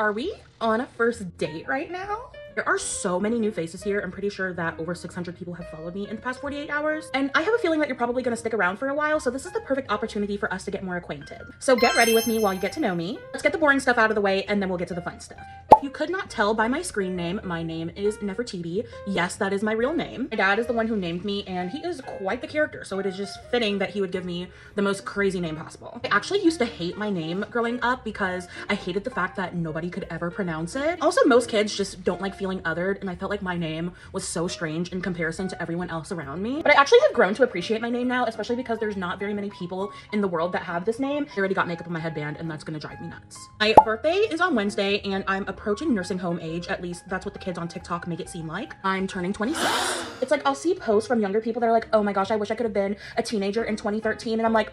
Are we on a first date right now? There are so many new faces here. I'm pretty sure that over 600 people have followed me in the past 48 hours. And I have a feeling that you're probably gonna stick around for a while, so this is the perfect opportunity for us to get more acquainted. So get ready with me while you get to know me. Let's get the boring stuff out of the way and then we'll get to the fun stuff. If you could not tell by my screen name, my name is Nefertiti. Yes, that is my real name. My dad is the one who named me and he is quite the character, so it is just fitting that he would give me the most crazy name possible. I actually used to hate my name growing up because I hated the fact that nobody could ever pronounce it. Also, most kids just don't like feeling othered, and I felt like my name was so strange in comparison to everyone else around me. But I actually have grown to appreciate my name now, especially because there's not very many people in the world that have this name. I already got makeup on my headband and that's gonna drive me nuts. My birthday is on Wednesday and I'm approaching nursing home age. At least that's what the kids on TikTok make it seem like. I'm turning 26. It's like I'll see posts from younger people that are like, oh my gosh, I wish I could have been a teenager in 2013. And I'm like,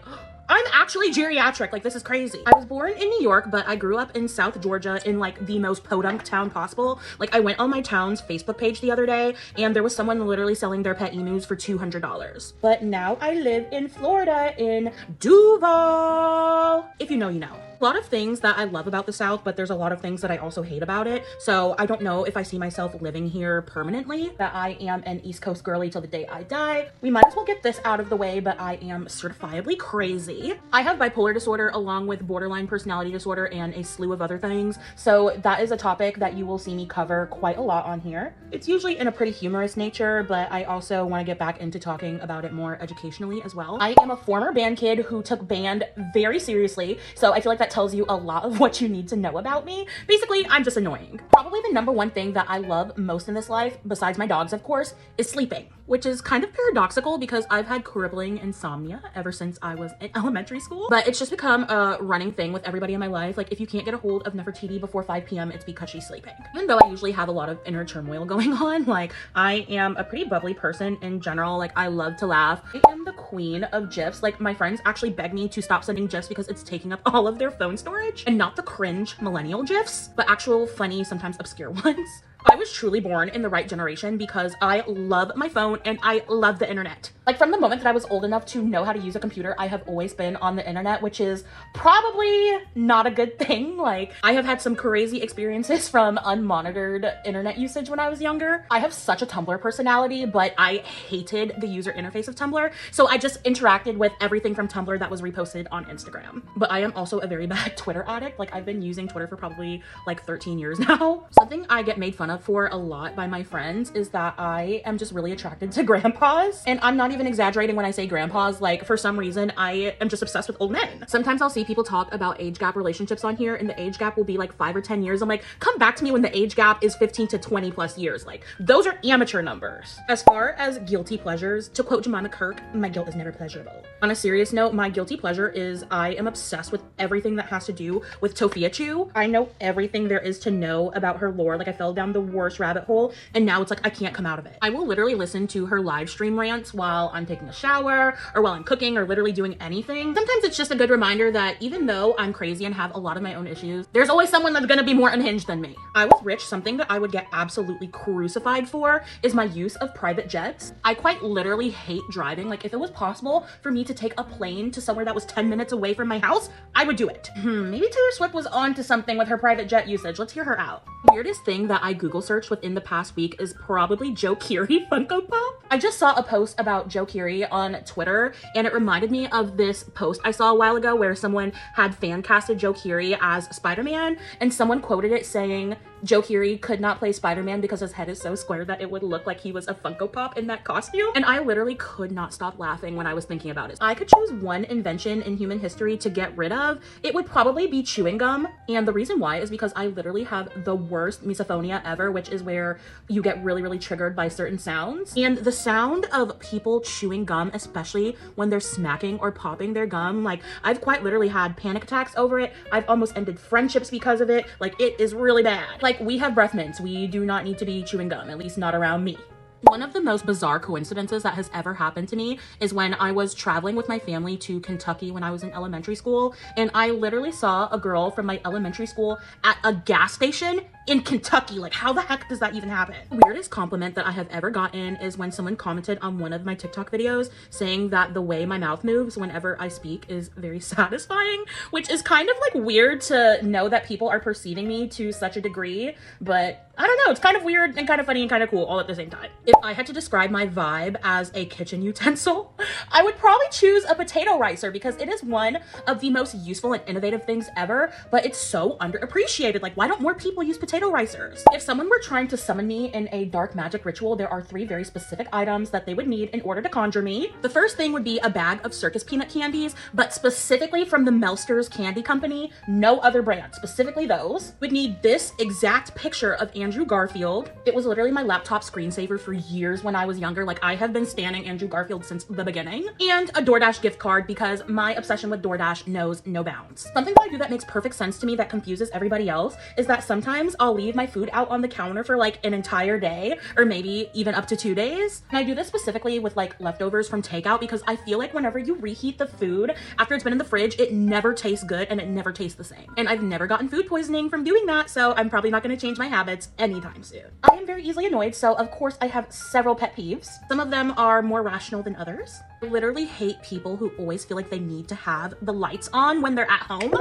I'm actually geriatric. Like, this is crazy. I was born in New York, but I grew up in South Georgia in like the most podunk town possible. Like, I went on my town's Facebook page the other day and there was someone literally selling their pet emus for $200. But now I live in Florida in Duval. If you know, you know. A lot of things that I love about the South, but there's a lot of things that I also hate about it. So I don't know if I see myself living here permanently, that I am an East Coast girly till the day I die. We might as well get this out of the way, but I am certifiably crazy. I have bipolar disorder along with borderline personality disorder and a slew of other things. So that is a topic that you will see me cover quite a lot on here. It's usually in a pretty humorous nature, but I also want to get back into talking about it more educationally as well. I am a former band kid who took band very seriously. So I feel like that tells you a lot of what you need to know about me. Basically, I'm just annoying. Probably the number one thing that I love most in this life, besides my dogs, of course, is sleeping, which is kind of paradoxical because I've had crippling insomnia ever since I was in elementary school, but it's just become a running thing with everybody in my life. Like, if you can't get a hold of Nefertiti before 5 p.m., it's because she's sleeping. Even though I usually have a lot of inner turmoil going on, like, I am a pretty bubbly person in general. Like, I love to laugh. I am the queen of GIFs. Like, my friends actually beg me to stop sending GIFs because it's taking up all of their phone storage, and not the cringe millennial GIFs, but actual funny, sometimes obscure ones. I was truly born in the right generation because I love my phone and I love the internet. Like, from the moment that I was old enough to know how to use a computer, I have always been on the internet, which is probably not a good thing. Like, I have had some crazy experiences from unmonitored internet usage when I was younger. I have such a Tumblr personality, but I hated the user interface of Tumblr. So I just interacted with everything from Tumblr that was reposted on Instagram. But I am also a very bad Twitter addict. Like, I've been using Twitter for probably like 13 years now. Something I get made fun of for a lot by my friends is that I am just really attracted to grandpas. And I'm not even exaggerating when I say grandpas. Like, for some reason, I am just obsessed with old men. Sometimes I'll see people talk about age gap relationships on here and the age gap will be like 5 or 10 years. I'm like, come back to me when the age gap is 15 to 20 plus years. Like, those are amateur numbers. As far as guilty pleasures, to quote Jemima Kirk, my guilt is never pleasurable. On a serious note, my guilty pleasure is I am obsessed with everything that has to do with Tofia Chu. I know everything there is to know about her lore. Like, I fell down the worst rabbit hole and now it's like I can't come out of it. I will literally listen to her live stream rants while I'm taking a shower or while I'm cooking or literally doing anything. Sometimes it's just a good reminder that even though I'm crazy and have a lot of my own issues, there's always someone that's gonna be more unhinged than me. I was rich. Something that I would get absolutely crucified for is my use of private jets. I quite literally hate driving. Like, if it was possible for me to take a plane to somewhere that was 10 minutes away from my house, I would do it. Maybe Taylor Swift was onto something with her private jet usage. Let's hear her out. The weirdest thing that I Google searched within the past week is probably Joe Keery Funko Pop. I just saw a post about Joe Keery on Twitter and it reminded me of this post I saw a while ago where someone had fan casted Joe Keery as Spider-Man and someone quoted it saying, Joe Keery could not play Spider-Man because his head is so square that it would look like he was a Funko Pop in that costume. And I literally could not stop laughing when I was thinking about it. I could choose one invention in human history to get rid of. It would probably be chewing gum. And the reason why is because I literally have the worst misophonia ever, which is where you get really, really triggered by certain sounds. And the sound of people chewing gum, especially when they're smacking or popping their gum, like, I've quite literally had panic attacks over it. I've almost ended friendships because of it. Like, it is really bad. Like, we have breath mints. We do not need to be chewing gum, at least not around me. One of the most bizarre coincidences that has ever happened to me is when I was traveling with my family to Kentucky when I was in elementary school, and I literally saw a girl from my elementary school at a gas station in Kentucky. Like, how the heck does that even happen? The weirdest compliment that I have ever gotten is when someone commented on one of my TikTok videos saying that the way my mouth moves whenever I speak is very satisfying, which is kind of like weird to know that people are perceiving me to such a degree, but I don't know, it's kind of weird and kind of funny and kind of cool all at the same time. If I had to describe my vibe as a kitchen utensil, I would probably choose a potato ricer because it is one of the most useful and innovative things ever, but it's so underappreciated. Like, why don't more people use potato ricers? If someone were trying to summon me in a dark magic ritual, there are 3 very specific items that they would need in order to conjure me. The first thing would be a bag of circus peanut candies, but specifically from the Melsters Candy Company, no other brand, specifically those. We'd need this exact picture of Andrew Garfield. It was literally my laptop screensaver for years when I was younger. Like, I have been standing Andrew Garfield since the beginning. And a DoorDash gift card because my obsession with DoorDash knows no bounds. Something that I do that makes perfect sense to me that confuses everybody else is that sometimes I'll leave my food out on the counter for like an entire day or maybe even up to 2 days. And I do this specifically with like leftovers from takeout because I feel like whenever you reheat the food after it's been in the fridge, it never tastes good and it never tastes the same. And I've never gotten food poisoning from doing that, so I'm probably not going to change my habits anytime soon. I am very easily annoyed, so of course I have several pet peeves. Some of them are more rational than others. I literally hate people who always feel like they need to have the lights on when they're at home.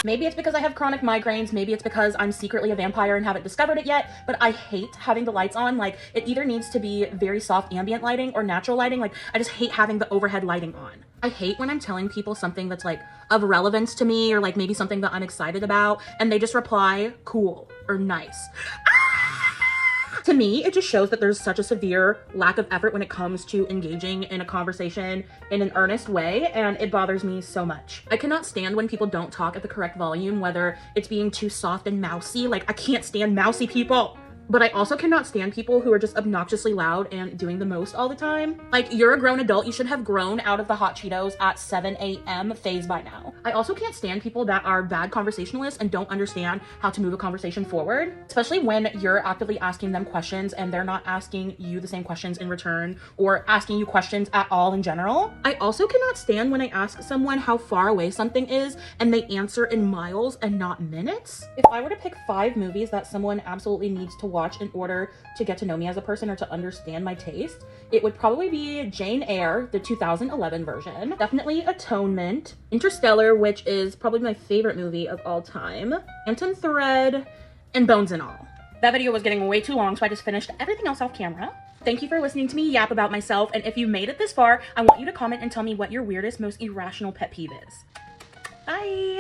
Maybe it's because I have chronic migraines, maybe it's because I'm secretly a vampire and haven't discovered it yet, but I hate having the lights on. Like, it either needs to be very soft ambient lighting or natural lighting. Like, I just hate having the overhead lighting on. I hate when I'm telling people something that's like of relevance to me or like maybe something that I'm excited about and they just reply cool or nice. To me, it just shows that there's such a severe lack of effort when it comes to engaging in a conversation in an earnest way, and it bothers me so much. I cannot stand when people don't talk at the correct volume, whether it's being too soft and mousy. Like, I can't stand mousy people. But I also cannot stand people who are just obnoxiously loud and doing the most all the time. Like, you're a grown adult, you should have grown out of the hot Cheetos at 7 a.m. phase by now. I also can't stand people that are bad conversationalists and don't understand how to move a conversation forward, especially when you're actively asking them questions and they're not asking you the same questions in return or asking you questions at all in general. I also cannot stand when I ask someone how far away something is and they answer in miles and not minutes. If I were to pick 5 movies that someone absolutely needs to watch in order to get to know me as a person or to understand my taste, it would probably be Jane Eyre, the 2011 version, definitely Atonement, Interstellar, which is probably my favorite movie of all time, Phantom Thread, and Bones and All. That video was getting way too long, so I just finished everything else off camera. Thank you for listening to me yap about myself, and if you made it this far, I want you to comment and tell me what your weirdest, most irrational pet peeve is. Bye!